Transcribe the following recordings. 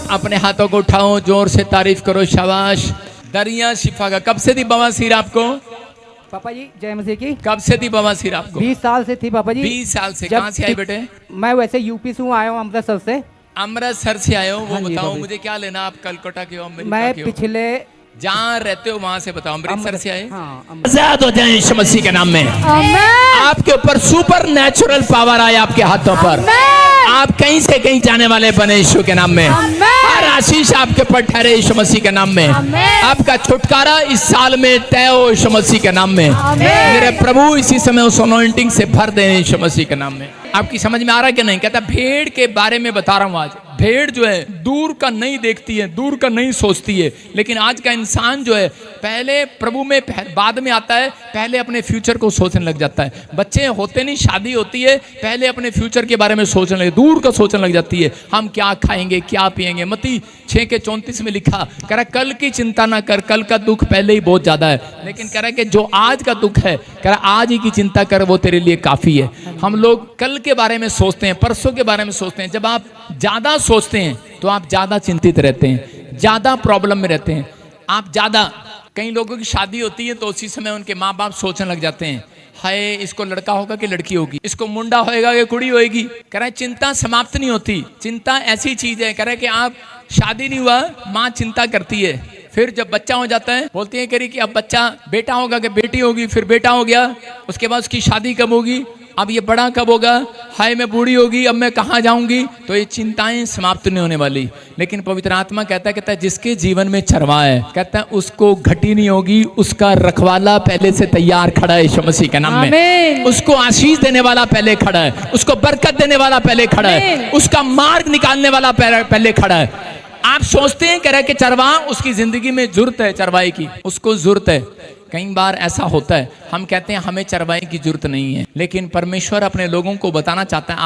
अपने हाथों को उठाओ, जोर से तारीफ करो, शाबाश। दरिया शिफा का, कब से थी बवासीर आपको? पापा जी जय मसीह की। कब से थी बवासीर आपको? 20 साल से थी पापा जी। 20 साल से। जब कहाँ से आए बेटे? मैं वैसे यूपी से आया हूँ, अमृतसर से। अमृतसर से आए हो? वो हाँ जी, बताओ बाबा। मुझे क्या लेना, आप कलकत्ता के हो, अमेरिका मैं के हो? पिछले जहाँ रहते हो वहां से बताओ। अमृतसर से आए? हाँ, आजाद हो जाए यीशु मसीह के नाम में। आपके ऊपर सुपर नेचुरल पावर आए आपके हाथों पर। आप कहीं से कहीं जाने वाले बने यीशु के नाम में। हर आशीष आपके पर ठहरे यीशु मसीह के नाम में। आपका छुटकारा इस साल में तय हो यीशु मसीह के नाम में। मेरे प्रभु इसी समय उस अनॉइंटिंग से भर दें यीशु मसीह के नाम में। आपकी समझ में आ रहा है कि नहीं? कहता भेड़ के बारे में बता रहा हूं आज। भेड़ जो है दूर का नहीं देखती है, दूर का नहीं सोचती है, लेकिन आज का इंसान जो है पहले प्रभु में बाद में आता है, पहले अपने फ्यूचर को सोचने लग जाता है। बच्चे होते नहीं, शादी होती है, पहले अपने फ्यूचर के बारे में सोचने लगे, दूर का सोचने लग जाती है। हम क्या खाएंगे, क्या पिएंगे। मत्ती 6:34 में लिखा, कह रहा कल की चिंता ना कर, कल का दुख पहले ही बहुत ज्यादा है। लेकिन कह रहा कि जो आज का दुख है, कह रहा आज ही की चिंता कर, वो तेरे लिए काफी है। हम लोग कल के बारे में सोचते हैं, परसों के बारे में सोचते हैं। जब आप ज्यादा सोचते हैं तो आप ज्यादा चिंतित रहते हैं, ज्यादा प्रॉब्लम में रहते हैं। आप ज्यादा, कई लोगों की शादी होती है तो उसी समय उनके माँ बाप सोचने लग जाते हैं, हाय इसको लड़का होगा कि लड़की होगी, इसको मुंडा होएगा कि कुड़ी होएगी। कह रहे चिंता समाप्त नहीं होती। चिंता ऐसी चीज है, कह रहे कि आप शादी नहीं हुआ, माँ चिंता करती है। फिर जब बच्चा हो जाता है बोलती है करी कि अब बच्चा बेटा होगा कि बेटी होगी। फिर बेटा हो गया, उसके बाद उसकी शादी कब होगी, अब ये बड़ा कब होगा, हाय मैं बूढ़ी होगी, अब मैं कहाँ जाऊंगी। तो ये चिंताएं समाप्त नहीं होने वाली। लेकिन पवित्र आत्मा कहता है जिसके जीवन में चरवा है, कहता है उसको घटी नहीं होगी। उसका रखवाला पहले से तैयार खड़ा है यीशु मसीह के नाम में। उसको आशीष देने वाला पहले खड़ा है, उसको बरकत देने वाला पहले खड़ा है, उसका मार्ग निकालने वाला पहले खड़ा है। आप सोचते हैं कह रहे कि चरवा, उसकी जिंदगी में जरूरत है चरवाई की, उसको जरूरत है। कई बार ऐसा होता है, हम कहते हैं हमें चरवाई की जरूरत नहीं है, लेकिन परमेश्वर अपने लोगों को बताना चाहता है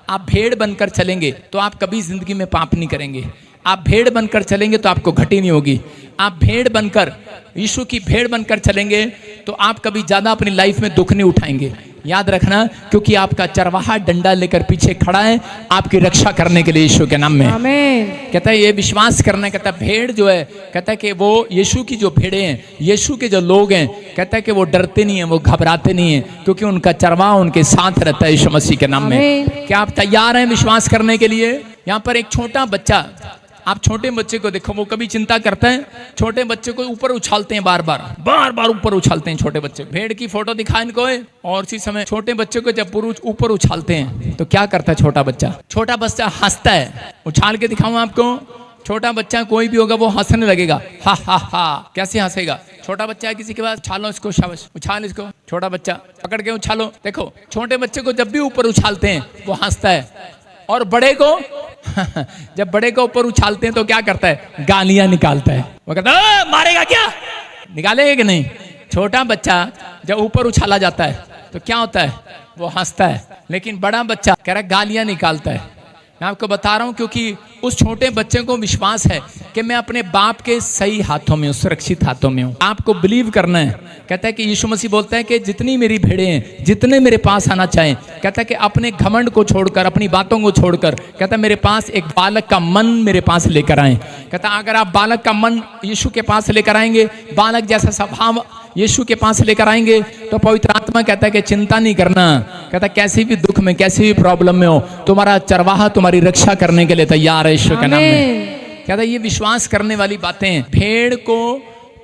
आप भेड़ बनकर चलेंगे तो आप कभी जिंदगी में पाप नहीं करेंगे। आप भेड़ बनकर चलेंगे तो आपको घटी नहीं होगी। आप भेड़ बनकर, यीशु की भेड़ बनकर चलेंगे तो आप कभी ज्यादा अपनी लाइफ में दुख नहीं उठाएंगे। याद रखना, क्योंकि आपका चरवाहा डंडा लेकर पीछे खड़ा है आपकी रक्षा करने के लिए यीशु के नाम में। आमीन। कहता है ये विश्वास करना। कहता है भेड़ जो है, कहता है कि वो यीशु की जो भेड़े हैं, यीशु के जो लोग हैं, कहता है कि वो डरते नहीं है, वो घबराते नहीं है, क्योंकि उनका चरवाहा उनके साथ रहता है यीशु मसीह के नाम में। क्या आप तैयार हैं विश्वास करने के लिए? यहाँ पर एक छोटा बच्चा, आप छोटे बच्चे को देखो, वो कभी चिंता करता है? छोटे बच्चे को ऊपर उछालते हैं, बार बार ऊपर उछालते हैं छोटे बच्चे। भेड़ की फोटो दिखा इनको है, और इसी समय छोटे बच्चे को जब ऊपर उछालते हैं तो क्या करता है छोटा बच्चा? छोटा बच्चा हंसता है। उछाल के दिखाऊं आपको, छोटा बच्चा कोई भी होगा वो हंसने लगेगा, हा हा हा। कैसे हंसेगा? छोटा बच्चा है किसी के पास, उछालो इसको, शाबाश, उछाल इसको। छोटा बच्चा पकड़ के उछालो। देखो छोटे बच्चे को जब भी ऊपर उछालते हैं वो हंसता है, और बड़े को जब बड़े को ऊपर उछालते हैं तो क्या करता है? गालियां निकालता है। वो कहता है मारेगा क्या? निकालेगा कि नहीं? छोटा बच्चा जब ऊपर उछाला जाता है तो क्या होता है? वो हंसता है। लेकिन बड़ा बच्चा कह रहा है गालियां निकालता है। मैं आपको बता रहा हूं क्योंकि उस छोटे बच्चे को विश्वास है कि मैं अपने बाप के सही हाथों में हूं, सुरक्षित हाथों में हूं। आपको बिलीव करना है। कहता है कि यीशु मसीह बोलता है कि जितनी मेरी भेड़ें हैं, जितने मेरे पास आना चाहें, कहता है कि अपने घमंड को छोड़कर, अपनी बातों को छोड़कर, कहता है मेरे पास एक बालक का मन मेरे पास लेकर आए। कहता है अगर आप बालक का मन यीशु के पास लेकर आएंगे, बालक जैसा स्वभाव यीशु के पास लेकर आएंगे, तो पवित्र आत्मा कहता है कि चिंता नहीं करना। कहता है कैसी भी दुख में, कैसी भी प्रॉब्लम में हो, तुम्हारा चरवाहा तुम्हारी रक्षा करने के लिए तैयार है यीशु के नाम में। कहता है ये विश्वास करने वाली बातें हैं। भेड़ को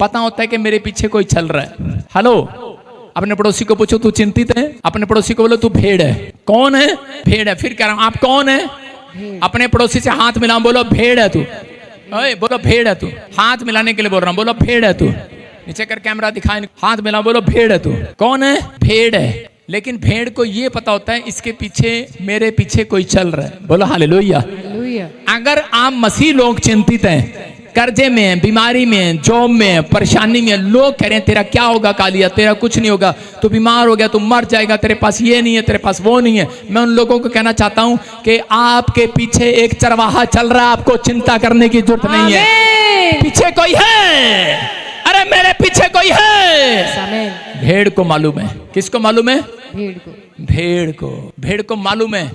पता होता है कि मेरे पीछे कोई चल रहा है। हेलो, अपने पड़ोसी को पूछो तू चिंतित है? अपने पड़ोसी को बोलो तू भेड़ है। कौन है? भेड़ है। फिर कह रहा हूं आप कौन है? अपने पड़ोसी से हाथ मिलाओ, बोलो भेड़ है तू। बोलो भेड़ है तू। हाथ मिलाने के लिए बोल रहा हूं, बोलो भेड़ है तू। नीचे कर कैमरा दिखाए, हाथ मिला, बोलो भेड़ है तू। कौन है? भेड़ है। लेकिन भेड़ को ये पता होता है इसके पीछे, मेरे पीछे कोई चल रहा है। बोलो हालेलुया। अगर आप मसीह लोग चिंतित हैं, कर्जे में हैं, बीमारी में हैं, जॉब में हैं, परेशानी में हैं, लोग कह रहे हैं तेरा क्या होगा कालिया, तेरा कुछ नहीं होगा, तू बीमार हो गया, तू मर जाएगा, तेरे पास ये नहीं है, तेरे पास वो नहीं है। मैं उन लोगों को कहना चाहता हूं कि आपके पीछे एक चरवाहा चल रहा है, आपको चिंता करने की जरूरत नहीं है। पीछे कोई है, अरे मेरे पीछे कोई है। भेड़ को मालूम है। किसको मालूम है? भेड़ को। भेड़ को मालूम है।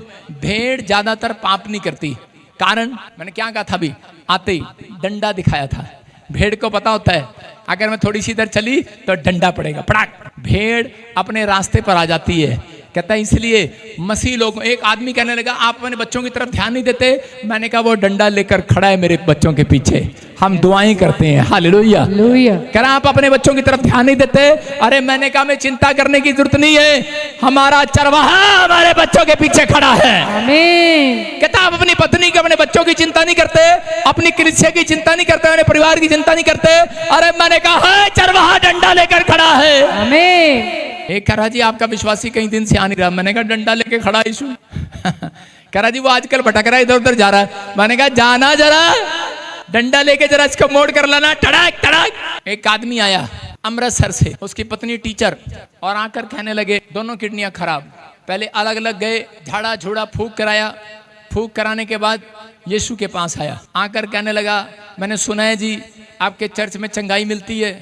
भेड़ ज्यादातर पाप नहीं करती। कारण मैंने क्या कहा था अभी आते ही डंडा दिखाया था। भेड़ को पता होता है अगर मैं थोड़ी सी इधर चली तो डंडा पड़ेगा, पड़ाक। भेड़ अपने रास्ते पर आ जाती है। कहता है इसलिए मसीह लोग, एक आदमी कहने लगा आप अपने बच्चों की तरफ ध्यान नहीं देते। मैंने कहा वो डंडा लेकर खड़ा है मेरे बच्चों के पीछे, हम दुआएं करते हैं। हालेलुया। कह रहा आप अपने बच्चों की तरफ ध्यान नहीं देते। अरे मैंने कहा हमें चिंता करने की जरूरत नहीं है, हमारा चरवाहा हमारे बच्चों के पीछे खड़ा है। आमीन। कहता आप अपनी पत्नी की, अपने बच्चों की चिंता नहीं करते, अपनी कलीसिया की चिंता नहीं करते, अपने परिवार की चिंता नहीं करते। अरे मैंने कहा है चरवाहा डंडा लेकर खड़ा है। आमीन। एक कह रहा जी आपका विश्वासी कई दिन से आ नहीं रहा। मैंने कहा डंडा लेके खड़ा है यीशु। कह रहा जी वो आजकल भटक रहा है, इधर उधर जा रहा है। मैंने कहा जाना जरा, डंडा लेके जरा इसको मोड़ कर लाना, टड़ाक टड़ाक। एक आदमी आया अमृतसर से, उसकी पत्नी टीचर, और आकर कहने लगे दोनों किडनियां खराब। पहले अलग अलग गए, झाड़ा झूड़ा फूक कराया। फूक कराने के बाद यीशु के पास आया, आकर कहने लगा मैंने सुना है जी आपके चर्च में चंगाई मिलती है।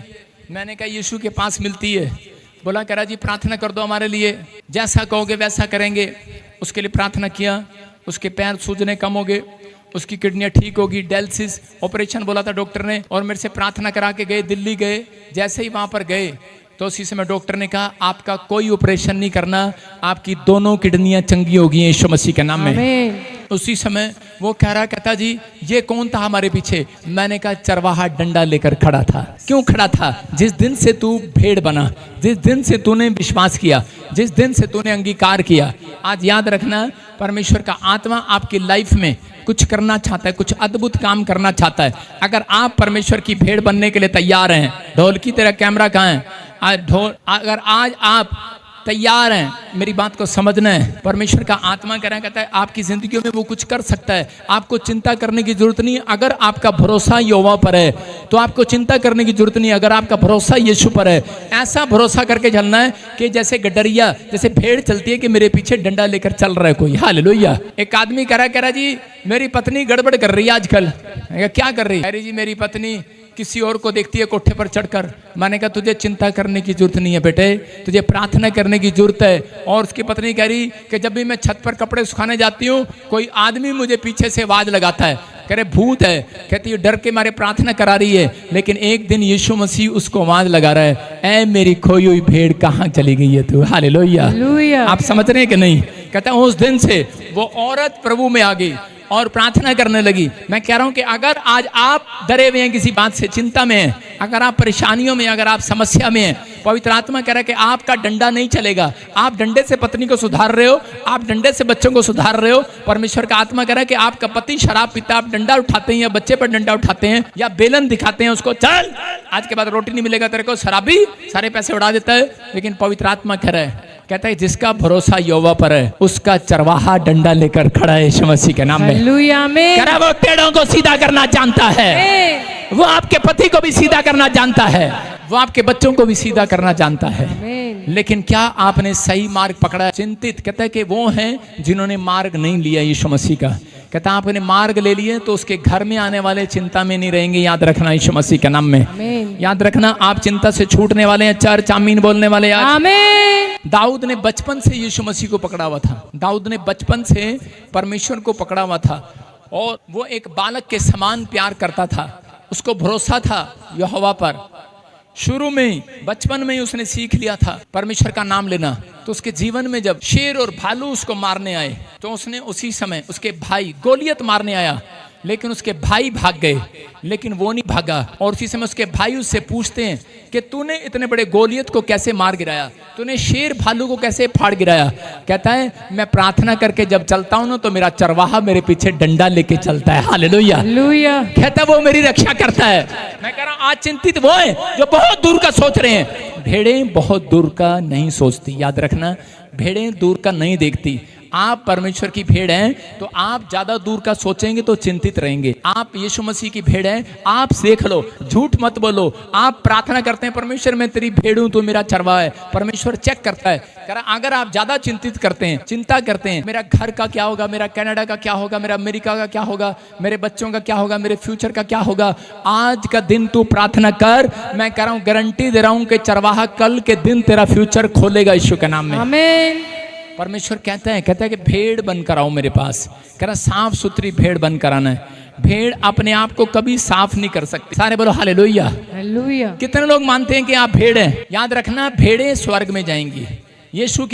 मैंने कहा यीशु के पास मिलती है। बोला कह रहा जी प्रार्थना कर दो हमारे लिए, जैसा कहोगे वैसा करेंगे। उसके लिए प्रार्थना किया, उसके पैर सूजने कम हो गए, उसकी किडनियाँ ठीक होगी, डायलिसिस ऑपरेशन बोला था डॉक्टर ने। और मेरे से प्रार्थना करा के गए, दिल्ली गए। जैसे ही वहाँ पर गए तो उसी समय डॉक्टर ने कहा आपका कोई ऑपरेशन नहीं करना, आपकी दोनों किडनियाँ चंगी होगी यीशु मसीह के नाम में। उसी समय वो कह रहा, कहता जी ये कौन था हमारे पीछे। मैंने कहा चरवाहा डंडा लेकर खड़ा था। क्यों खड़ा था? जिस दिन से तू भेड़ बना, जिस दिन से तूने विश्वास किया, जिस दिन से तूने अंगीकार किया। आज याद रखना परमेश्वर का आत्मा आपकी लाइफ में कुछ करना चाहता है, कुछ अद्भुत काम करना चाहता है। अगर आप परमेश्वर की भेड़ बनने के लिए तैयार हैं, ढोल की तेरा कैमरा कहाँ है? अगर आज आप तैयार हैं, मेरी बात को समझना है। परमेश्वर का आत्मा कह रहा है, कहता है आपकी जिंदगियों में वो कुछ कर सकता है। आपको चिंता करने की जरूरत नहीं। अगर आपका भरोसा यहोवा पर है तो आपको चिंता करने की जरूरत नहीं। अगर आपका भरोसा यीशु पर है, ऐसा भरोसा करके चलना है कि जैसे गडरिया, जैसे भेड़ चलती है कि मेरे पीछे डंडा लेकर चल रहा है कोई। हालेलुया। एक आदमी कह रहा जी मेरी पत्नी गड़बड़ कर रही है आजकल। क्या कर रही है? अरे जी मेरी पत्नी किसी और को देखती है कोठे पर चढ़कर। मैंने कहा तुझे चिंता करने की जरूरत नहीं है बेटे, तुझे प्रार्थना करने की जरूरत है। और उसकी पत्नी कह रही कि जब भी मैं छत पर कपड़े सुखाने जाती हूँ कोई आदमी मुझे पीछे से आवाज लगाता है, कह रहे भूत है। कहती है डर के मारे प्रार्थना करा रही है। लेकिन एक दिन यीशु मसीह उसको आवाज लगा रहा है, ऐ मेरी खोई हुई भेड़ कहाँ चली गई है तू। हालेलुया। आप समझ रहे हैं कि नहीं? कहता उस दिन से वो औरत प्रभु में आ गई और प्रार्थना करने लगी। मैं कह रहा हूं कि अगर आज आप डरे हुए हैं किसी बात से, चिंता में हैं, अगर आप परेशानियों में, अगर आप समस्या में हैं, पवित्र आत्मा कह रहा है कि आपका डंडा नहीं चलेगा। आप डंडे से पत्नी को सुधार रहे हो, आप डंडे से बच्चों को सुधार रहे हो। परमेश्वर का आत्मा कह रहा है कि आपका पति शराब पीता, आप डंडा उठाते हैं या बच्चे पर डंडा उठाते हैं या बेलन दिखाते हैं उसको, चल आज के बाद रोटी नहीं मिलेगा तेरे को, शराबी सारे पैसे उड़ा देता है। लेकिन पवित्र आत्मा कह रहा है, कहता है जिसका भरोसा यहोवा पर है उसका चरवाहा डंडा लेकर खड़ा है यीशु मसीह के नाम में। हालेलुया। कह रहा वो टेढ़ों को सीधा करना जानता है, वो आपके पति को भी सीधा करना जानता है, वो आपके बच्चों को भी सीधा करना जानता है। लेकिन क्या आपने सही मार्ग पकड़ा? चिंतित कहता है कि वो हैं जिन्होंने मार्ग नहीं लिया यीशु मसीह का। कहता आपने मार्ग ले लिए तो उसके घर में आने वाले चिंता में नहीं रहेंगे। याद रखना यीशु मसीह के नाम में। याद रखना आप चिंता से छूटने वाले हैं। चर्च आमीन बोलने वाले आज। आमीन। दाऊद ने बचपन से यीशु मसीह को पकड़ा हुआ था। दाऊद ने बचपन से परमेश्वर को पकड़ा हुआ था और वो एक बालक के समान प्यार करता था। उसको भरोसा था यहोवा पर। शुरू में बचपन में ही उसने सीख लिया था परमेश्वर का नाम लेना। तो उसके जीवन में जब शेर और भालू उसको मारने आए तो उसने उसी समय उसके भाई गोलियत मारने आया, लेकिन उसके भाई भाग गए, लेकिन वो नहीं भागा। और उसी समय उसके भाई उससे पूछते हैं कि तूने इतने बड़े गोलियत को कैसे मार गिराया, तूने शेर भालू को कैसे फाड़ गिराया। कहता है मैं प्रार्थना करके जब चलता हूं ना तो मेरा चरवाहा मेरे पीछे डंडा लेके चलता है। हालेलुया। कहता है वो मेरी रक्षा करता है। मैं कह रहा हूं आज चिंतित वो है जो बहुत दूर का सोच रहे हैं। भेड़ें बहुत दूर का नहीं सोचती। याद रखना भेड़ें दूर का नहीं देखती। आप परमेश्वर की भेड़ हैं तो आप ज्यादा दूर का सोचेंगे तो चिंतित रहेंगे। आप यीशु मसीह की भेड़ हैं, आप देख लो, झूठ मत बोलो। आप प्रार्थना करते हैं परमेश्वर मैं तेरी भेड़ हूं, तू मेरा चरवाहा है। परमेश्वर चेक करता है। अगर आप ज्यादा चिंतित करते हैं, चिंता करते हैं मेरा घर का क्या होगा, मेरा कनाडा का क्या होगा, मेरा अमेरिका का क्या होगा, मेरे बच्चों का क्या होगा, मेरे फ्यूचर का क्या होगा, आज का दिन तू प्रार्थना कर। मैं कह रहा हूं, गारंटी दे रहा हूं कि चरवाहा कल के दिन तेरा फ्यूचर खोलेगा यीशु के नाम में। आमीन। परमेश्वर कहता है कि भेड़ बनकर आओ मेरे पास। कह रहा साफ सुथरी भेड़ बनकर आना है। भेड़ अपने आप को कभी साफ नहीं कर सकती। सारे बोलो हालेलुया। हालेलुया। कितने लोग मानते हैं कि आप भेड़ हैं? याद रखना, भेड़ें स्वर्ग में जाएंगी। यीशु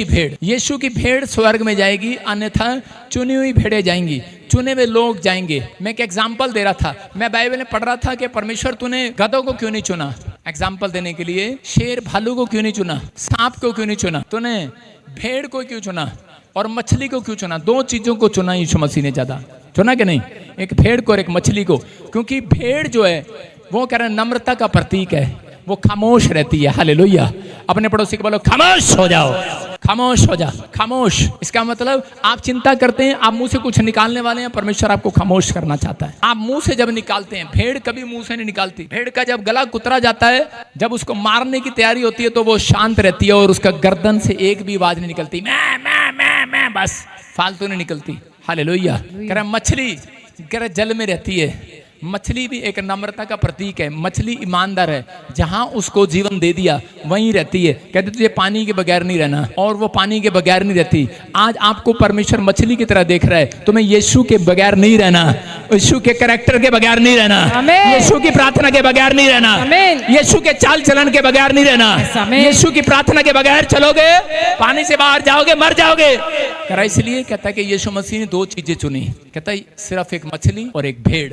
की भेड़ स्वर्ग में जाएगी, अन्यथा चुनी हुई भेड़ें जाएंगी, चुने हुए लोग जाएंगे। मैं एक एग्जाम्पल दे रहा था, मैं बाइबल में पढ़ रहा था कि परमेश्वर तूने गधों को क्यों नहीं चुना एग्जाम्पल देने के लिए, शेर भालू को क्यों नहीं चुना, सांप को क्यों नहीं चुना, तूने भेड़ को क्यों चुना और मछली को क्यों चुना? 2 चीजों को चुना यीशु मसीह ने ज्यादा, चुना कि नहीं? एक भेड़ को और एक मछली को। क्योंकि भेड़ जो है वो कह रहे नम्रता का प्रतीक है, वो खामोश रहती है। हालेलुया। अपने पड़ोसी को बोलो खामोश हो जाओ, खामोश हो जा, खामोश। इसका मतलब आप चिंता करते हैं, आप मुंह से कुछ निकालने वाले हैं, परमेश्वर आपको खामोश करना चाहता है। आप मुंह से जब निकालते हैं, भेड़ कभी मुंह से नहीं निकालती। भेड़ का जब गला कुतरा जाता है, जब उसको मारने की तैयारी होती है, तो वो शांत रहती है और उसका गर्दन से एक भी आवाज नहीं निकलती, मैं बस फालतू नहीं निकलती। हालेलुया। कह रहा मछली कह रहा जल में रहती है। मछली भी एक नम्रता का प्रतीक है। मछली ईमानदार है, जहां उसको जीवन दे दिया वहीं रहती है। कहते तुझे पानी के बगैर नहीं रहना, और वो पानी के बगैर नहीं रहती। आज आपको परमेश्वर मछली की तरह देख रहा है, तुम्हें यीशु के बगैर नहीं रहना, यीशु के कैरेक्टर के बगैर नहीं रहना, यीशु की प्रार्थना के बगैर नहीं रहना, यीशु के चाल चलन के बगैर नहीं रहना। यीशु की प्रार्थना के बगैर चलोगे, पानी से बाहर जाओगे, मर जाओगे। इसलिए कहता है कि यीशु मसीह ने 2 चीजें चुनी। कहता है सिर्फ एक मछली और एक भेड़।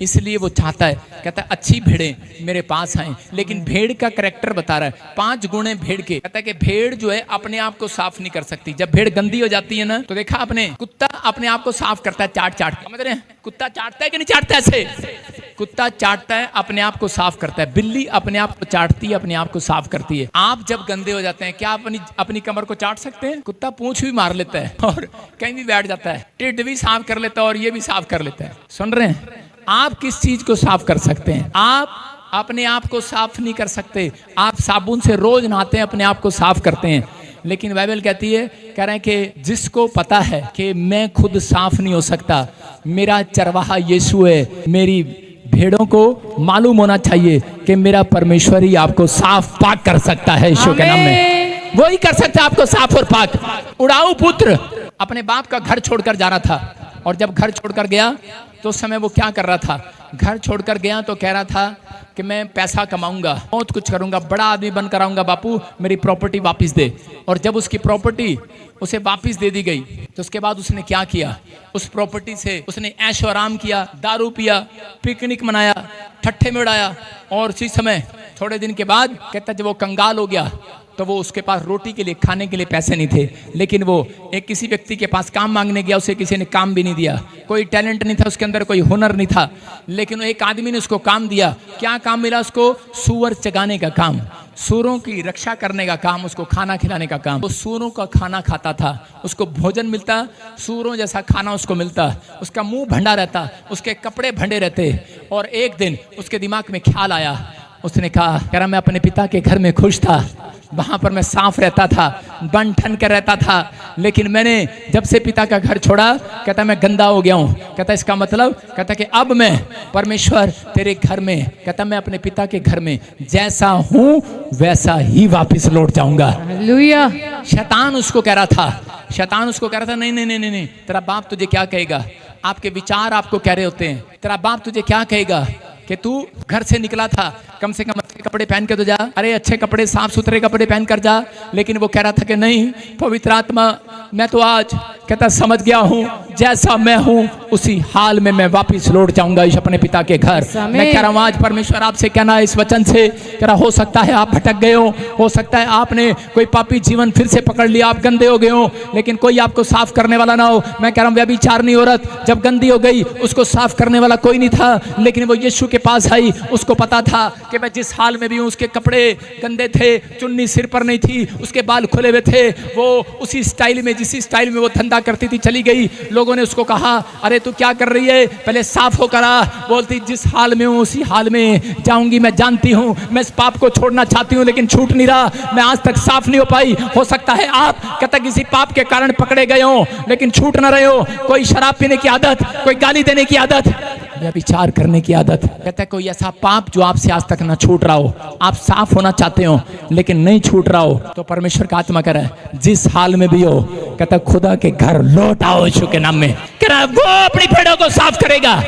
इसलिए वो चाहता है, कहता है अच्छी भेड़ें मेरे पास आए। लेकिन भेड़ का कैरेक्टर बता रहा है, 5 गुण है भेड़ के। कहता है कि भेड़ जो है अपने आप को साफ नहीं कर सकती। जब भेड़ गंदी हो जाती है ना, तो देखा आपने, कुत्ता अपने आप को साफ करता है चाट चाट, समझ रहे हैं? कुत्ता चाटता है कि नहीं चाटता? ऐसे कुत्ता चाटता है, अपने आप को साफ करता है। बिल्ली अपने आप को चाटती है, अपने आप को साफ करती है। आप जब गंदे हो जाते हैं, क्या अपनी कमर को चाट सकते हैं? कुत्ता पूंछ भी मार लेता है और कहीं भी बैठ जाता है, टिड्ड भी साफ कर लेता है और ये भी साफ कर लेता है। सुन रहे हैं? आप किस चीज को साफ कर सकते हैं? आप अपने आप को साफ नहीं कर सकते। आप साबुन से रोज नहाते हैं, अपने आप को साफ करते हैं। लेकिन बाइबल कहती है, कह रहे हैं कि जिसको पता है कि मैं खुद साफ नहीं हो सकता, मेरा चरवाहा यीशु है, मेरी भेड़ों को मालूम होना चाहिए कि मेरा परमेश्वर ही आपको साफ पाक कर सकता है। यीशु के नाम में वो ही कर सकता है आपको साफ और पाक। उड़ाऊ पुत्र अपने बाप का घर छोड़कर जा रहा था, और जब घर छोड़कर गया तो उस समय वो क्या कर रहा था? घर छोड़कर गया तो कह रहा था कि मैं पैसा कमाऊंगा, बहुत कुछ करूंगा, बड़ा आदमी बनकर आऊंगा, बापू मेरी प्रॉपर्टी वापस दे। और जब उसकी प्रॉपर्टी उसे वापस दे दी गई, तो उसके बाद उसने क्या किया? उस प्रॉपर्टी से उसने ऐशो आराम किया, दारू पिया, पिकनिक मनाया, ठट्ठे में उड़ाया। और उसी समय थोड़े दिन के बाद कहता जब वो कंगाल हो गया, तो वो उसके पास रोटी के लिए, खाने के लिए पैसे नहीं थे। लेकिन वो एक किसी व्यक्ति के पास काम मांगने गया, उसे किसी ने काम भी नहीं दिया। कोई टैलेंट नहीं था उसके अंदर, कोई हुनर नहीं था, लेकिन एक आदमी ने उसको काम दिया। क्या काम मिला उसको? सूअर चगाने का काम, सूरों की रक्षा करने का काम, उसको खाना खिलाने का काम। वो सूरों का खाना खाता था, उसको भोजन मिलता, सूरों जैसा खाना उसको मिलता, उसका मुंह भंडा रहता, उसके कपड़े भंडे रहते। और एक दिन उसके दिमाग में ख्याल आया, उसने कहा, कह रहा मैं अपने पिता के घर में खुश था, वहां पर मैं साफ रहता था, बन ठन कर रहता था। लेकिन मैंने जब से पिता का घर छोड़ा, कहता मैं गंदा हो गया हूँ। कहता इसका मतलब, कहता कि अब मैं परमेश्वर तेरे घर में, कहता मैं अपने पिता के घर में जैसा हूँ वैसा ही वापस लौट जाऊंगा। हालेलुया। शैतान उसको कह रहा था, नहीं नहीं नहीं नहीं नहीं, तेरा बाप तुझे क्या कहेगा? आपके विचार आपको कह रहे होते हैं, तेरा बाप तुझे क्या कहेगा कि तू घर से निकला था, कम से कम अच्छे कपड़े पहन के तो जा, अरे अच्छे कपड़े, साफ सुथरे कपड़े पहन कर जा। लेकिन वो कह रहा था कि नहीं, पवित्र आत्मा मैं तो आज कहता समझ गया हूँ, जैसा मैं हूँ उसी हाल में मैं वापस लौट जाऊंगा इस अपने पिता के घर। मैं कह रहा हूँ आज परमेश्वर आपसे कहना है इस वचन से, कह रहा हो सकता है आप भटक गए हो सकता है आपने कोई पापी जीवन फिर से पकड़ लिया, आप गंदे हो गए हो, लेकिन कोई आपको साफ करने वाला ना हो। मैं कह रहा हूँ व्यभिचारिणी औरत जब गंदी हो गई, उसको साफ करने वाला कोई नहीं था, लेकिन वो यीशु के पास आई। उसको पता था कि मैं जिस हाल में भी हूँ, उसके कपड़े गंदे थे, चुन्नी सिर पर नहीं थी, उसके बाल खुले हुए थे, वो उसी स्टाइल में, जिस स्टाइल में वो धंधा करती थी चली गई। लोगों ने उसको कहा अरे तू क्या कर रही है, पहले साफ होकर आ। बोलती जिस हाल में हूँ उसी हाल में जाऊंगी, मैं जानती हूँ मैं इस पाप को छोड़ना चाहती हूँ लेकिन छूट नहीं रहा, मैं आज तक साफ नहीं हो पाई। हो सकता है आप कहता किसी पाप के कारण पकड़े गए हो लेकिन छूट ना रहे हो, कोई शराब पीने की आदत, कोई गाली देने की आदत, व्यभिचार करने की आदत। कहता है कोई ऐसा पाप जो आपसे आज तक ना छूट रहा हो, आप साफ होना चाहते हो लेकिन नहीं छूट रहा हो, तो परमेश्वर का आत्मा कह रहा है जिस हाल में भी हो, कहता है खुदा के घर लौट आओ यीशु के नाम में। कह रहा है वो अपनी भेड़ों को साफ करेगा।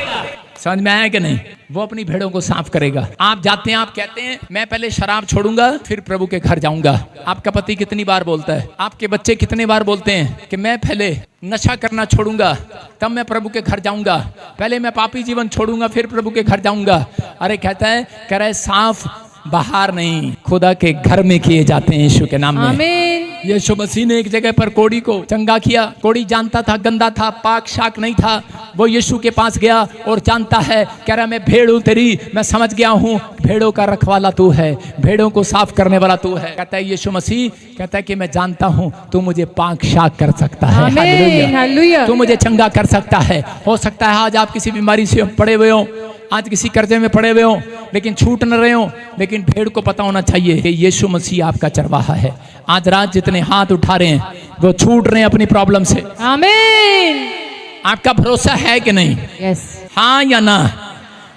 समझ में आया कि नहीं? वो अपनी भेड़ों को साफ करेगा। आप जाते हैं, आप कहते हैं मैं पहले शराब छोड़ूंगा फिर प्रभु के घर जाऊंगा। आपका पति कितनी बार बोलता है, आपके बच्चे कितने बार बोलते हैं कि मैं पहले नशा करना छोड़ूंगा तब मैं प्रभु के घर जाऊंगा, पहले मैं पापी जीवन छोड़ूंगा फिर प्रभु के घर जाऊंगा। अरे कहता है, कह रहा है साफ बाहर नहीं, खुदा के घर में किए जाते हैं यीशु के नाम में। यीशु मसीह ने एक जगह पर कोढ़ी को चंगा किया। कोढ़ी जानता था, गंदा था, पाक शाक नहीं था। वो यीशु के पास गया और जानता है, कह रहा मैं भेड़ हूं तेरी, मैं समझ गया हूं भेड़ों का रखवाला तू है, भेड़ों को साफ करने वाला तू है। कहता है यीशु मसीह, कहता है कि मैं जानता हूं तू मुझे पाक शाक कर सकता है, हालेलुया, तू मुझे चंगा कर सकता है। हो सकता है आज आप किसी बीमारी से पड़े हुए हो, आज किसी कर्जे में पड़े हुए हो लेकिन छूट न रहे हो, लेकिन भेड़ को पता होना चाहिए कि यीशु मसीह आपका चरवाहा है। आज रात जितने हाथ उठा रहे हैं वो छूट रहे हैं अपनी प्रॉब्लम से। आमीन। आपका भरोसा है कि नहीं? यस। हाँ या ना?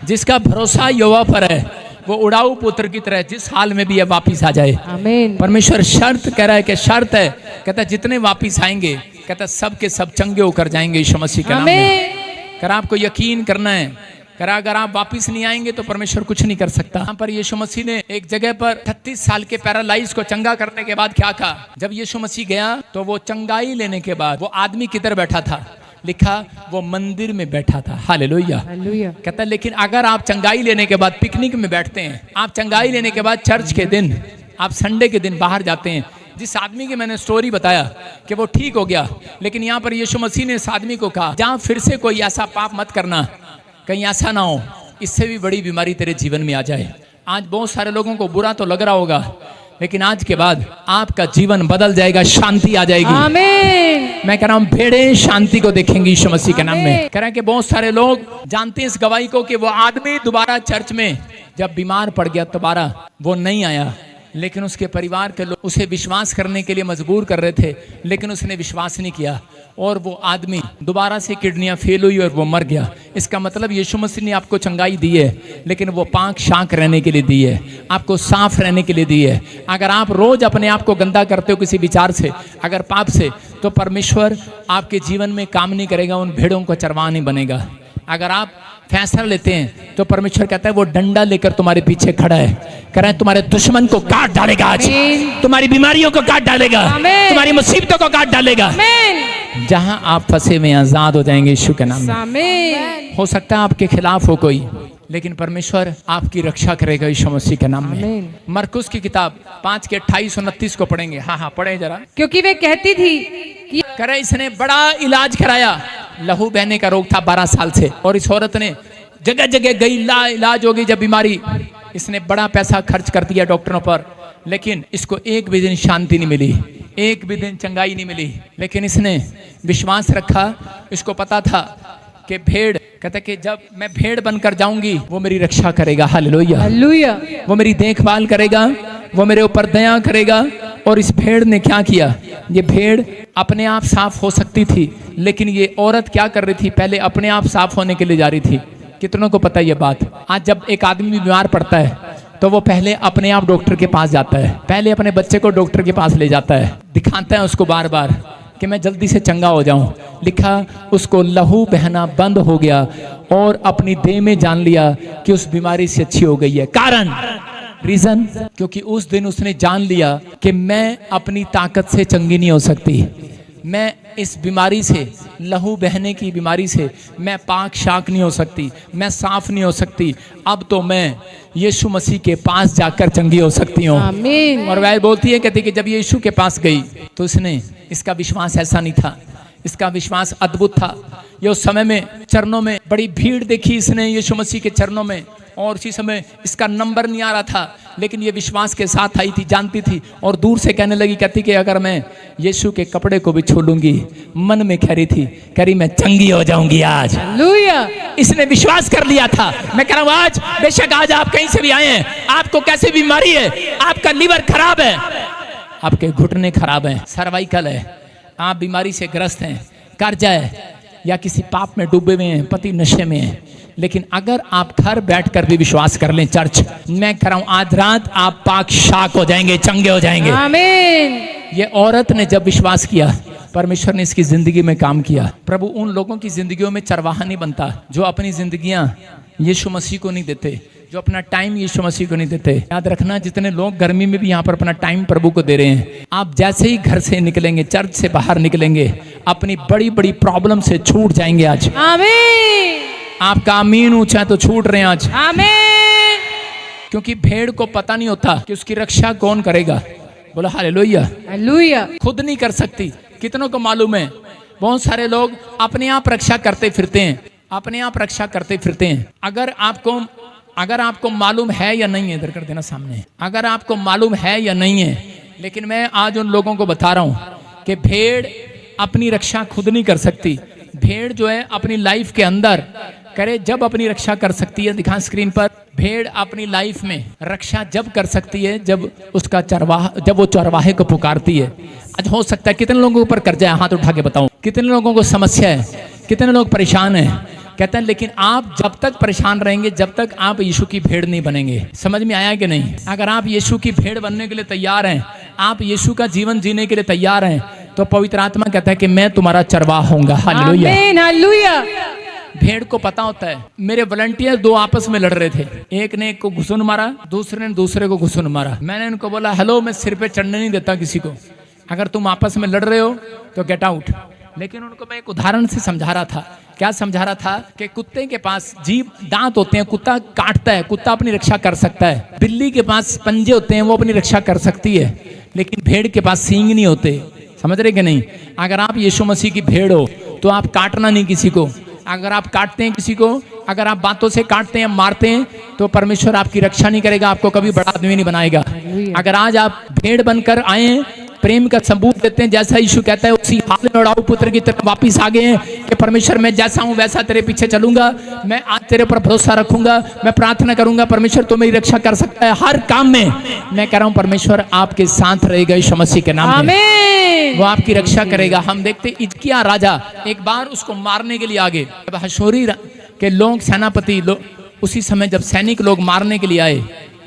जिसका भरोसा यहोवा पर है वो उड़ाऊ पुत्र की तरह जिस हाल में भी है वापिस आ जाए। आमीन। परमेश्वर शर्त कह रहा है कि शर्त है, कहता है जितने वापिस आएंगे, कहता है सब के सब चंगे होकर जाएंगे यीशु मसीह के नाम में। कर आपको यकीन करना है, कर अगर आप वापिस नहीं आएंगे तो परमेश्वर कुछ नहीं कर सकता। यहाँ पर यीशु मसीह ने एक जगह पर 38 साल के पैरालाइज को चंगा करने के बाद क्या कहा? जब यीशु मसीह गया तो वो चंगाई लेने के बाद वो आदमी किधर बैठा था? लिखा वो मंदिर में बैठा था। हालेलुया। कहता है लेकिन अगर आप चंगाई लेने के बाद पिकनिक में बैठते हैं, आप चंगाई लेने के बाद चर्च के दिन, आप संडे के दिन बाहर जाते हैं, जिस आदमी की मैंने स्टोरी बताया कि वो ठीक हो गया, लेकिन यहाँ पर यीशु मसीह ने इस आदमी को कहा जहाँ फिर से कोई ऐसा पाप मत करना, कहीं ऐसा ना हो इससे भी बड़ी बीमारी तेरे जीवन में आ जाए। आज बहुत सारे लोगों को बुरा तो लग रहा होगा, लेकिन आज के बाद आपका जीवन बदल जाएगा, शांति आ जाएगी। आमीन। मैं कह रहा हूँ भेड़ें शांति को देखेंगी यीशु मसीह के नाम में। कह रहे हैं कि बहुत सारे लोग जानते हैं इस गवाही को कि वो आदमी दोबारा चर्च में जब बीमार पड़ गया दोबारा वो नहीं आया, लेकिन उसके परिवार के लोग उसे विश्वास करने के लिए मजबूर कर रहे थे, लेकिन उसने विश्वास नहीं किया और वो आदमी दोबारा से किडनियां फेल हुई और वो मर गया। इसका मतलब यीशु मसीह ने आपको चंगाई दी है, लेकिन वो पाक शाक रहने के लिए दी है, आपको साफ रहने के लिए दी है। अगर आप रोज अपने आप को गंदा करते हो किसी विचार से, अगर पाप से, तो परमेश्वर आपके जीवन में काम नहीं करेगा, उन भेड़ों को चरवाहा नहीं बनेगा। अगर आप फैसला लेते हैं तो परमेश्वर कहता है वो डंडा लेकर तुम्हारे पीछे खड़ा है, कह रहा है तुम्हारे दुश्मन को काट डालेगा, आज तुम्हारी बीमारियों को काट डालेगा, तुम्हारी मुसीबतों को काट डालेगा। जहां आप फंसे में आजाद हो जाएंगे यीशु के नाम में। हो सकता है आपके खिलाफ हो कोई, लेकिन परमेश्वर आपकी रक्षा करेगा यीशु मसीह के नाम में। मरकुस की किताब 5 के 28-29 को पढ़ेंगे। हाँ पढ़े जरा। क्योंकि वे कहती थी कि करे इसने बड़ा इलाज कराया, लहू बहने का रोग था 12 साल से, और इस औरत ने जगह जगह गई, इलाज हो गई जब बीमारी, इसने बड़ा पैसा खर्च कर दिया डॉक्टरों पर, लेकिन इसको एक भी दिन शांति नहीं मिली, एक भी दिन चंगाई नहीं मिली। लेकिन इसने विश्वास रखा, इसको पता था कि भेड़, कहता कि जब मैं भेड़ बनकर जाऊंगी वो मेरी रक्षा करेगा। हालेलुया। वो मेरी देखभाल करेगा, वो मेरे ऊपर दया करेगा। और इस भेड़ ने क्या किया? ये भेड़ अपने आप साफ हो सकती थी, लेकिन ये औरत क्या कर रही थी? पहले अपने आप साफ होने के लिए जा रही थी। कितनों को पता है ये बात? आज जब एक आदमी बीमार पड़ता है तो वो पहले अपने आप डॉक्टर के पास जाता है, पहले अपने बच्चे को डॉक्टर के पास ले जाता है, दिखाता है उसको बार बार कि मैं जल्दी से चंगा हो जाऊं। लिखा उसको लहू बहना बंद हो गया और अपनी देह में जान लिया कि उस बीमारी से अच्छी हो गई है। कारण, रीजन, क्योंकि उस दिन उसने जान लिया कि मैं अपनी ताकत से चंगी नहीं हो सकती, मैं इस बीमारी से, लहू बहने की बीमारी से मैं पाक शाक नहीं हो सकती, मैं साफ नहीं हो सकती। अब तो मैं यीशु मसीह के पास जाकर चंगी हो सकती हूँ। आमीन। और वह बोलती है, कहती कि जब यीशु के पास गई तो इसने, इसका विश्वास ऐसा नहीं था, इसका विश्वास अद्भुत था। ये उस समय में चरणों में बड़ी भीड़ देखी इसने यीशु मसीह के चरणों में, और उसी समय इसका नंबर नहीं आ रहा था, लेकिन ये विश्वास के साथ आई थी, जानती थी, और दूर से कहने लगी, कहती कि अगर मैं यीशु के कपड़े को भी छू लूंगी, मन में कह रही थी, कह रही मैं चंगी हो जाऊंगी आज। हालेलुया। इसने विश्वास कर लिया था। मैं कह रहा हूं आज, बेशक आज आप कहीं से भी आए हैं, आपको कैसी बीमारी है, आपका लीवर खराब है, आपके घुटने खराब हैं, सर्वाइकल है, आप बीमारी से ग्रस्त हैं, कर्जा है, या किसी पाप में डूबे हुए हैं, पति नशे में है, लेकिन अगर आप घर बैठकर भी विश्वास कर लें चर्च, मैं कह रहा हूं आज रात आप पाक शाक हो जाएंगे, चंगे हो जाएंगे। आमीन। ये औरत ने जब विश्वास किया, परमेश्वर ने इसकी जिंदगी में काम किया। प्रभु उन लोगों की जिंदगियों में चरवाहा नहीं बनता जो अपनी जिंदगियां यीशु मसीह को नहीं देते, जो अपना टाइम यीशु मसीह को नहीं देते। याद रखना, जितने लोग गर्मी में भी यहाँ पर अपना टाइम प्रभु को दे रहे हैं, आप जैसे ही घर से निकलेंगे, चर्च से बाहर निकलेंगे, अपनी बड़ी बड़ी प्रॉब्लम से छूट जाएंगे। आज आमीन। आपका आमीन ऊंचा तो छूट रहे हैं आज, आमीन। क्योंकि भेड़ को पता नहीं होता कि उसकी रक्षा कौन करेगा। बोला हालेलुया। हालेलुया। खुद नहीं कर सकती। कितनों को मालूम है, बहुत सारे लोग अपने आप रक्षा करते फिरते हैं, अपने आप रक्षा करते फिरते हैं। अगर आपको मालूम है या नहीं है, इधर कर देना सामने, अगर आपको मालूम है या नहीं है, लेकिन मैं आज उन लोगों को बता रहा हूं कि भेड़ अपनी रक्षा खुद नहीं कर सकती। भेड़ जो है अपनी लाइफ के अंदर करे जब अपनी रक्षा कर सकती है। दिखा स्क्रीन पर, भेड़ अपनी लाइफ में रक्षा जब कर सकती है जब उसका जब वो चरवाहे को पुकारती है। आज हो सकता है कितने लोगों के ऊपर कर्जा है, हाथ उठा के बताऊं, कितने लोगों को समस्या है, कितने लोग परेशान हैं। कहते हैं लेकिन आप जब तक परेशान रहेंगे, जब तक आप यीशु की भेड़ नहीं बनेंगे। समझ में आया कि नहीं? अगर आप यीशु की भेड़ बनने के लिए तैयार हैं, आप यीशु का जीवन जीने के लिए तैयार हैं, तो पवित्र आत्मा कहता है कि मैं तुम्हारा चरवाहा होऊंगा। हालेलुया। आमीन। हालेलुया। भेड़ को पता होता है। मेरे वॉलंटियर दो आपस में लड़ रहे थे, एक ने एक को घुसून मारा, दूसरे ने दूसरे को घुसून मारा। मैंने उनको बोला हेलो, मैं सिर पे चढ़ने नहीं देता किसी को, अगर तुम आपस में लड़ रहे हो तो गेट आउट। लेकिन उनको मैं एक उदाहरण से समझा रहा था। क्या समझा रहा था कि कुत्ते के पास जीभ दांत होते हैं, कुत्ता काटता है, कुत्ता अपनी रक्षा कर सकता है। बिल्ली के पास पंजे होते हैं, वो अपनी रक्षा कर सकती है, लेकिन भेड़ के पास सींग नहीं होते। समझ रहे कि नहीं? अगर आप यीशु मसीह की भेड़ हो तो आप काटना नहीं किसी को। अगर आप काटते हैं किसी को, अगर आप बातों से काटते हैं, मारते हैं, तो परमेश्वर आपकी रक्षा नहीं करेगा, आपको कभी बड़ा आदमी नहीं बनाएगा। अगर आज आप भेड़ बनकर आए, प्रेम का सबूत देते हैं, जैसा यीशु कहता है उसी हाल में लड़ाऊ पुत्र की तरह वापिस आ गए हैं कि परमेश्वर मैं जैसा हूं वैसा तेरे पीछे चलूंगा, मैं आज तेरे पर भरोसा रखूंगा, मैं प्रार्थना करूंगा, परमेश्वर तो मेरी रक्षा कर सकता है हर काम में। मैं कह रहा हूं परमेश्वर आपके साथ रहेगा यीशु मसीह के नाम में, वो आपकी रक्षा करेगा। हम देखते हिजकिय्याह राजा एक बार उसको मारने के लिए आगे, जब हशोरी के लोग सेनापति उसी समय जब सैनिक लोग मारने के लिए आए,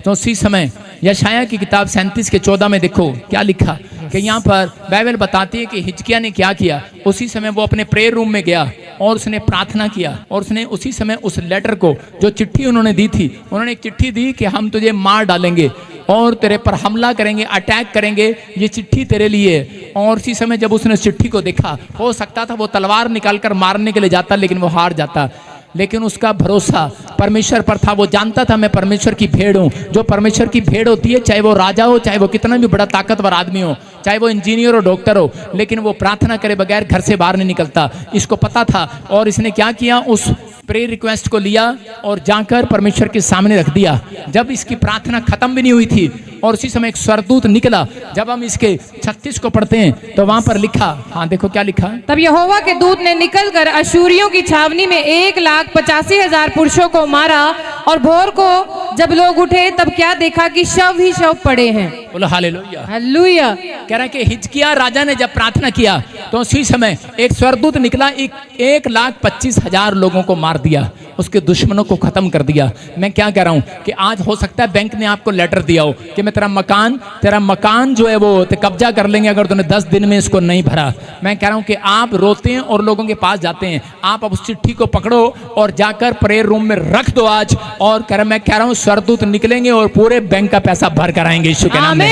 तो उसी समय यशायाह की किताब 37 के 14 में देखो क्या लिखा कि यहाँ पर बाइबल बताती है कि हिजकिय्याह ने क्या किया। उसी समय वो अपने प्रेयर रूम में गया और उसने प्रार्थना किया, और उसने उसी समय उस लेटर को, जो चिट्ठी उन्होंने दी थी, उन्होंने एक चिट्ठी दी कि हम तुझे मार डालेंगे और तेरे पर हमला करेंगे, अटैक करेंगे, ये चिट्ठी तेरे लिए। और उसी समय जब उसने चिट्ठी को देखा, हो सकता था वो तलवार निकालकर मारने के लिए जाता, लेकिन वो हार जाता। लेकिन उसका भरोसा परमेश्वर पर था। वो जानता था मैं परमेश्वर की भेड़ हूँ। जो परमेश्वर की भेड़ होती है, चाहे वो राजा हो, चाहे वो कितना भी बड़ा ताकतवर आदमी हो, चाहे वो इंजीनियर हो, डॉक्टर हो, लेकिन वो प्रार्थना करे बगैर घर से बाहर नहीं निकलता। इसको पता था, और इसने क्या किया, उस प्रेयर रिक्वेस्ट को लिया और जाकर परमेश्वर के सामने रख दिया। जब इसकी प्रार्थना खत्म भी नहीं हुई थी, और उसी समय एक स्वर्गदूत निकला। जब हम इसके 36 को पढ़ते हैं तो वहां पर लिखा, हाँ देखो क्या लिखा। तब यहोवा के दूत ने निकलकर अशूरियों की छावनी में 1,85,000 पुरुषों को मारा, और भोर को जब लोग उठे तब क्या देखा कि शव ही शव पड़े हैं। बोलो हालेलुया। हालेलुया। कह रहा है कि हिजकिय्याह राजा ने जब प्रार्थना किया तो उसी समय एक स्वर्गदूत निकला, 1,25,000 लोगों को मार दिया, उसके दुश्मनों को खत्म कर दिया। मैं क्या कह रहा हूं कि आज हो सकता है बैंक ने आपको लेटर दिया हो कि मैं तेरा मकान जो है वो कब्जा कर लेंगे अगर तूने 10 दिन में इसको नहीं भरा। मैं कह रहा हूं कि आप रोते हैं और लोगों के पास जाते हैं, आप अब उस चिट्ठी को पकड़ो और जाकर प्रेयर रूम में रख दो आज। और मैं कह रहा हूं स्वर्गदूत निकलेंगे और पूरे बैंक का पैसा भर कर आएंगे यीशु के नाम में।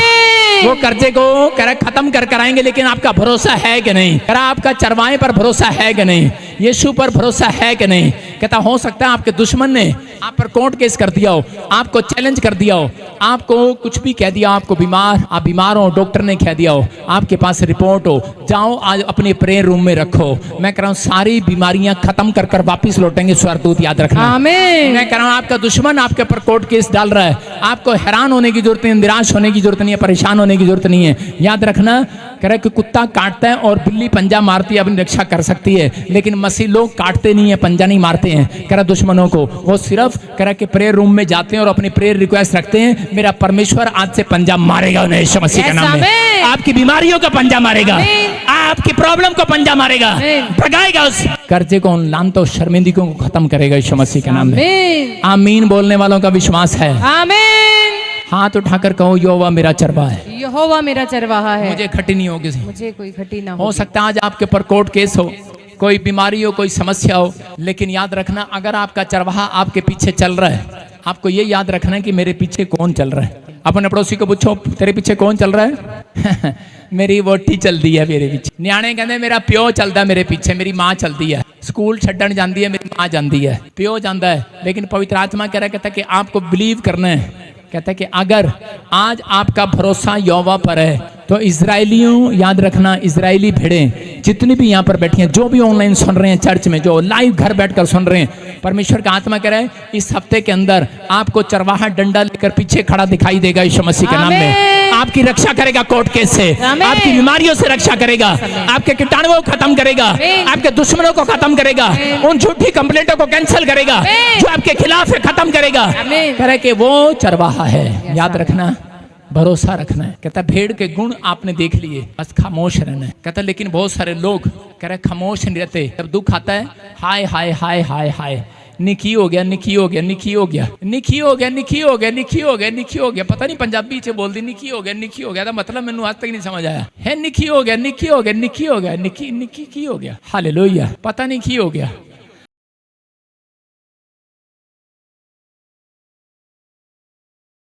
वो कर्जे को खत्म कर आएंगे। लेकिन आपका भरोसा है कि नहीं? आपका चरवाहे पर भरोसा है कि नहीं? यीशु पर भरोसा है कि नहीं? कहता हो सकता है आपके दुश्मन ने आप पर कोर्ट केस कर दिया हो, आपको चैलेंज कर दिया हो, आपको कुछ भी कह दिया, आपको आप बीमार हो, डॉक्टर ने कह दिया हो, आपके पास रिपोर्ट हो, जाओ आज अपने प्रेयर रूम में रखो। मैं कह रहा हूँ सारी बीमारियां खत्म कर वापिस लौटेंगे स्वर्गदूत, याद रखना। आमीन। मैं कह रहा हूँ आपका दुश्मन आपके ऊपर कोर्ट केस डाल रहा है, आपको हैरान होने की जरूरत नहीं, निराश होने की जरूरत नहीं है, परेशान होने की जरूरत नहीं है। याद रखना कह रहा है कि कुत्ता काटता है और बिल्ली पंजा मारती है, अपनी रक्षा कर सकती है, लेकिन मसीह लोग काटते नहीं है, पंजा नहीं मारते हैं। कह रहा दुश्मनों को वो सिर्फ कह रहा कि प्रेयर रूम में जाते हैं और अपनी प्रेयर रिक्वेस्ट रखते हैं, मेरा परमेश्वर आज से पंजा मारेगा उन्हें यीशु मसीह के नाम में। आपकी बीमारियों का पंजा मारेगा, आपकी प्रॉब्लम को पंजा मारेगा, भगाएगा उस कर्जे को, उन लानतों शर्मिंदगियों को खत्म करेगा यीशु मसीह के नाम में। आमीन बोलने वालों का विश्वास है। आमीन। हाथ उठाकर कहो यहोवा मेरा चरवाहा है, यहोवा मेरा चरवाहा है, मुझे खटी नहीं होगी। मुझे कोई खटी ना हो सकता है आज आपके ऊपर कोर्ट केस हो, कोई बीमारी हो, कोई समस्या हो, लेकिन याद रखना अगर आपका चरवाहा आपके पीछे चल रहा है, आपको ये याद रखना है कि मेरे पीछे कौन चल रहा है। अपने पड़ोसी को पूछो तेरे पीछे कौन चल रहा है? मेरी वोटी चलती है मेरे पीछे। न्याणे कहते मेरा प्यो चलता मेरे पीछे, मेरी माँ चलती है, स्कूल छड्डन जाती है मेरी माँ जाती है, प्यो जाता है। लेकिन पवित्र आत्मा कह रहा कहता है कि आपको बिलीव करना है, कहता है कि अगर आज आपका भरोसा यहोवा पर है तो इजरायलियों, याद रखना इजरायली भेड़ें जितनी भी यहाँ पर बैठी हैं, जो भी ऑनलाइन सुन रहे हैं, चर्च में जो लाइव घर बैठकर सुन रहे हैं, परमेश्वर का आत्मा कह रहा है इस हफ्ते के अंदर आपको चरवाहा डंडा लेकर पीछे खड़ा दिखाई देगा यीशु मसीह के नाम में। आपकी रक्षा करेगा कोर्ट केस से, आपकी बीमारियों से रक्षा करेगा, आपके कीटाणुओं को खत्म करेगा, आपके दुश्मनों को खत्म करेगा, उन झूठी कंप्लेंटों को कैंसिल करेगा जो आपके खिलाफ है, खत्म करेगा। कह रहे कि वो चरवाहा है, याद रखना, भरोसा रखना है। कहता भेड़ के गुण आपने देख लिए, बस खामोश रहना है। कहता लेकिन बहुत सारे लोग कह रहे खामोश नहीं रहते, जब दुख आता है हाय हाय हाय हाय हाय, निकी हो गया, निकी हो गया, निकी हो गया, निकी हो गया, निकी हो गया, निकी हो गया, निकी हो गया। पता नहीं पंजाबी से बोल दी निकी हो गया, निकी हो गया था मतलब मैंने आज तक नहीं समझ आया है। निकी हो गया, निकी हो गया, निकी हो गया, निकी निकी की हो गया, हालेलुया। पता नहीं की हो गया,